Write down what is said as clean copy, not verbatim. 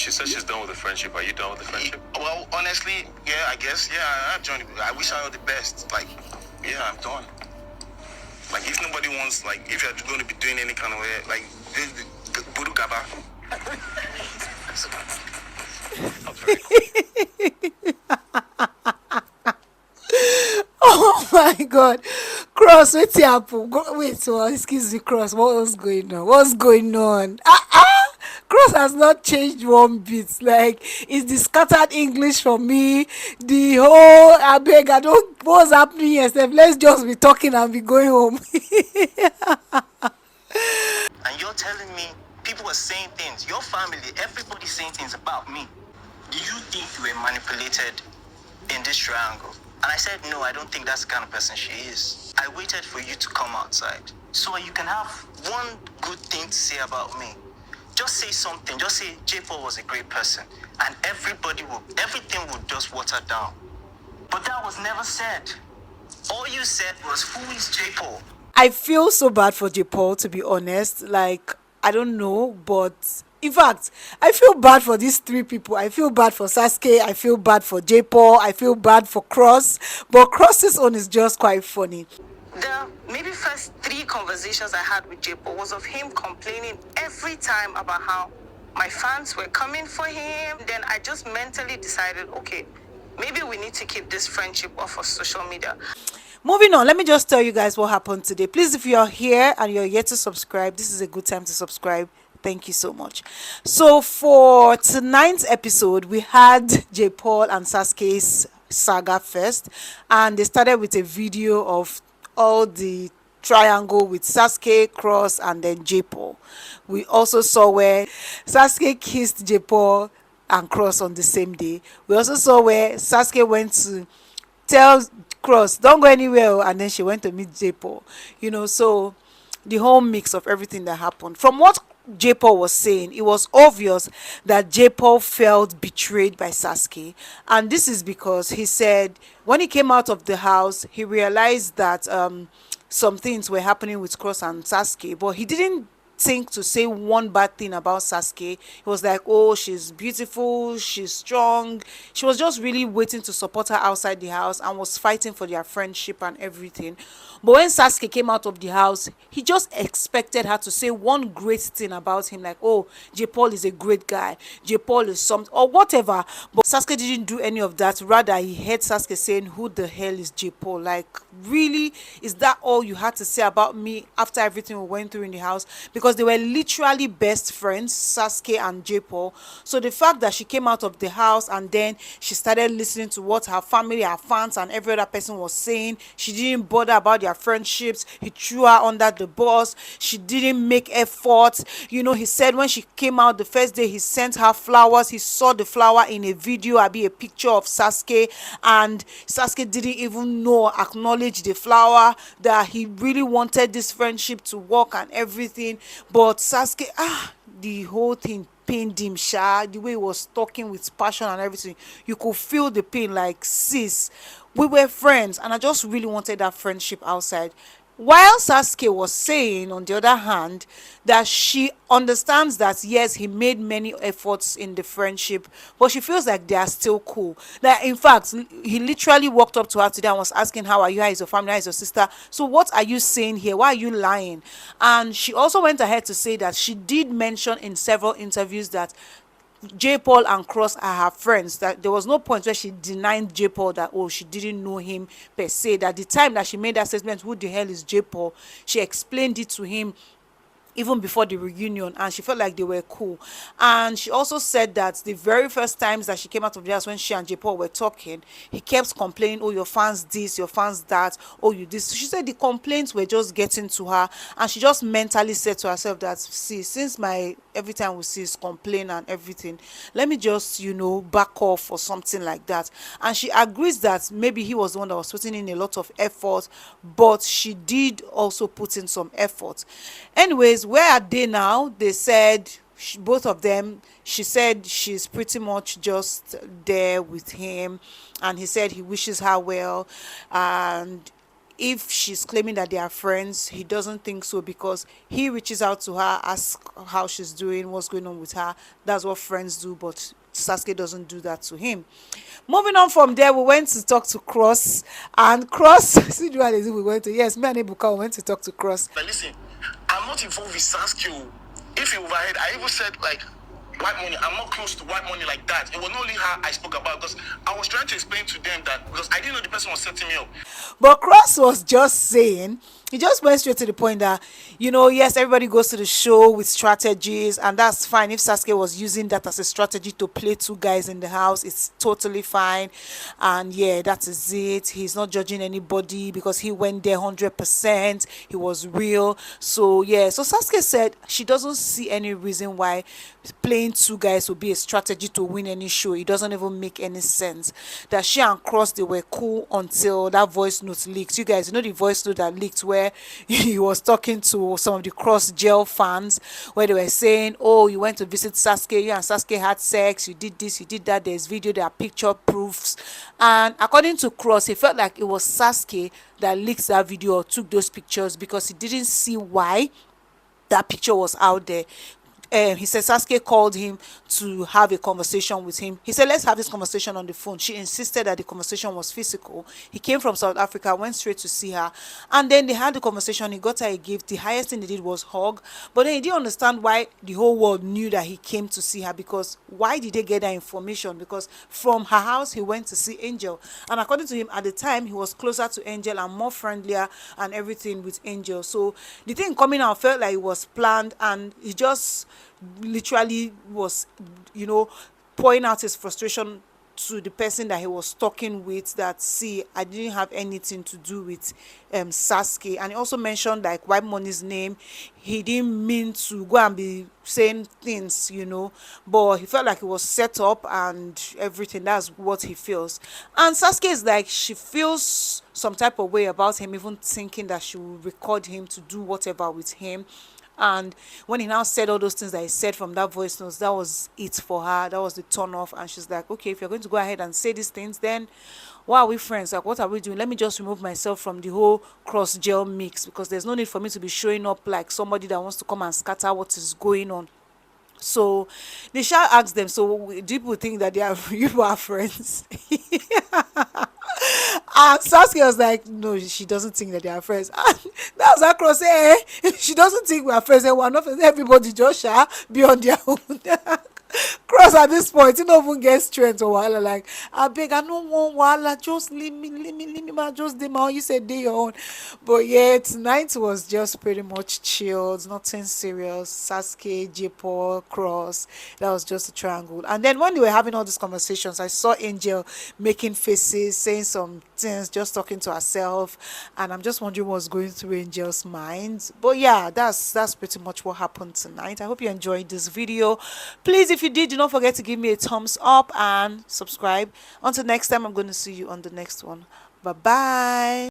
she said she's done with the friendship. Are you done with the friendship? Well, honestly, yeah, I guess, yeah, I joined. I wish I were the best. Like, yeah, I'm done. Like, if nobody wants, like, if you're going to be doing any kind of way, like, Buru Gaba. Oh my God, Cross, wait here, wait, so excuse me, Cross, what was going on? What's going on? Cross has not changed one bit. Like, it's the scattered English for me. The whole I beg, I don't what's happening yesterday. Let's just be talking and be going home. And you're telling me people were saying things, your family, everybody's saying things about me. Do you think you were manipulated in this triangle? And I said, no, I don't think that's the kind of person she is. I waited for you to come outside so you can have one good thing to say about me. Just say something. Just say J-Paul was a great person. And everything would just water down. But that was never said. All you said was, who is J-Paul? I feel so bad for J-Paul, to be honest. Like, I don't know, but in fact, I feel bad for these three people. I feel bad for Sasuke, I feel bad for J-Paul, I feel bad for Cross, but Cross's own is just quite funny. The maybe first 3 conversations I had with J-Paul was of him complaining every time about how my fans were coming for him. Then I just mentally decided, okay, maybe we need to keep this friendship off of social media. Moving on, let me just tell you guys what happened today. Please, if you're here and you're yet to subscribe, this is a good time to subscribe. Thank you so much. So for tonight's episode, we had J-Paul and Sasuke's saga first, and they started with a video of all the triangle with Sasuke, Cross, and then J-Paul. We also saw where Sasuke kissed J-Paul and Cross on the same day. We also saw where Sasuke went to tell Cross, don't go anywhere, and then she went to meet J-Paul. So the whole mix of everything that happened. From what J-Paul was saying, it was obvious that J-Paul felt betrayed by Sasuke, and this is because he said when he came out of the house, he realized that some things were happening with Cross and Sasuke, but he didn't think to say one bad thing about Sasuke. He was like, oh, she's beautiful, she's strong. She was just really waiting to support her outside the house and was fighting for their friendship and everything. But when Sasuke came out of the house, he just expected her to say one great thing about him, like, oh, J-Paul is a great guy, J-Paul is something, or whatever. But Sasuke didn't do any of that. Rather, he heard Sasuke saying, who the hell is J-Paul? Like, really? Is that all you had to say about me after everything we went through in the house? Because they were literally best friends, Sasuke and J-Paul. So the fact that she came out of the house and then she started listening to what her family, her fans, and every other person was saying, she didn't bother about their friendships. He threw her under the bus. She didn't make efforts. He said when she came out the first day, he sent her flowers. He saw the flower in a video, a picture of Sasuke, and Sasuke didn't even acknowledge the flower, that he really wanted this friendship to work and everything. But Sasuke, the whole thing pained him, the way he was talking with passion and everything. You could feel the pain, like, sis, we were friends and I just really wanted that friendship outside. While Sasuke was saying, on the other hand, that she understands that, yes, he made many efforts in the friendship, but she feels like they are still cool. That, in fact, he literally walked up to her today and was asking, how are you? How is your family? How is your sister? So what are you saying here? Why are you lying? And she also went ahead to say that she did mention in several interviews that J-Paul and Cross are her friends, that there was no point where she denied J-Paul that, oh, she didn't know him per se. That the time that she made that statement, who the hell is J-Paul, she explained it to him even before the reunion, and she felt like they were cool. And she also said that the very first times that she came out of the house, when she and J-Paul were talking, he kept complaining, oh, your fans this, your fans that, oh, you this. She said the complaints were just getting to her, and she just mentally said to herself that, see, since every time we see is complain and everything, let me just back off or something like that. And she agrees that maybe he was the one that was putting in a lot of effort, but she did also put in some effort. Anyways, where are they now? They said, both of them, she said she's pretty much just there with him, and he said he wishes her well, and if she's claiming that they are friends, he doesn't think so, because he reaches out to her, asks how she's doing, what's going on with her. That's what friends do, but Sasuke doesn't do that to him. Moving on from there, we went to talk to Cross, and Cross, see the one we went to, yes, me and Ebuka went to talk to Cross. But listen, I'm not involved with Sasuke. If you overheard, I even said like white money. I'm not close to white money like that. It was not only her I spoke about, because I was trying to explain to them that because I didn't know the person was setting me up. But Cross was just saying, he just went straight to the point that, yes, everybody goes to the show with strategies, and that's fine. If Sasuke was using that as a strategy to play two guys in the house, it's totally fine. And yeah, that is it. He's not judging anybody because he went there 100%. He was real. So yeah, so Sasuke said she doesn't see any reason why playing two guys would be a strategy to win any show. It doesn't even make any sense. That she and Cross, they were cool until that voice note leaked. You guys, the voice note that leaked where he was talking to some of the Cross jail fans, where they were saying, oh, you went to visit Sasuke, you and Sasuke had sex, you did this, you did that, there's video, there are picture proofs. And according to Cross, he felt like it was Sasuke that leaked that video or took those pictures, because he didn't see why that picture was out there. He said Sasuke called him to have a conversation with him. He said, let's have this conversation on the phone. She insisted that the conversation was physical. He came from South Africa, went straight to see her, and then they had the conversation. He got her a gift. The highest thing they did was hug. But then he didn't understand why the whole world knew that he came to see her, because why did they get that information? Because from her house, he went to see Angel. And according to him, at the time, he was closer to Angel and more friendlier and everything with Angel. So the thing coming out felt like it was planned, and he just literally was, pouring out his frustration to the person that he was talking with, that, see, I didn't have anything to do with Sasuke. And he also mentioned like White Money's name. He didn't mean to go and be saying things, but he felt like it was set up and everything. That's what he feels. And Sasuke is like, she feels some type of way about him, even thinking that she will record him to do whatever with him. And when he now said all those things that he said from that voice notes, that was it for her. That was the turn off. And she's like, okay, if you're going to go ahead and say these things, then why are we friends? Like, what are we doing? Let me just remove myself from the whole cross jail mix, because there's no need for me to be showing up like somebody that wants to come and scatter what is going on. So they shall ask them, so do people think that they are you are friends? And Sasuke was like, no, she doesn't think that they are friends. And that was across, she doesn't think we are friends, and we're not friends. Everybody just shall be on their own. Cross at this point, you don't even get strength or wahala. Like, I beg, I don't want wahala. Just leave me, man. Just them out. You said they your own. But yeah, tonight was just pretty much chilled, nothing serious. Sasuke, J-Paul, Cross. That was just a triangle. And then when they were having all these conversations, I saw Angel making faces, saying some things, just talking to herself. And I'm just wondering what's going through Angel's mind. But yeah, that's pretty much what happened tonight. I hope you enjoyed this video. Please, if you did, do not forget to give me a thumbs up and subscribe. Until next time, I'm going to see you on the next one. Bye bye.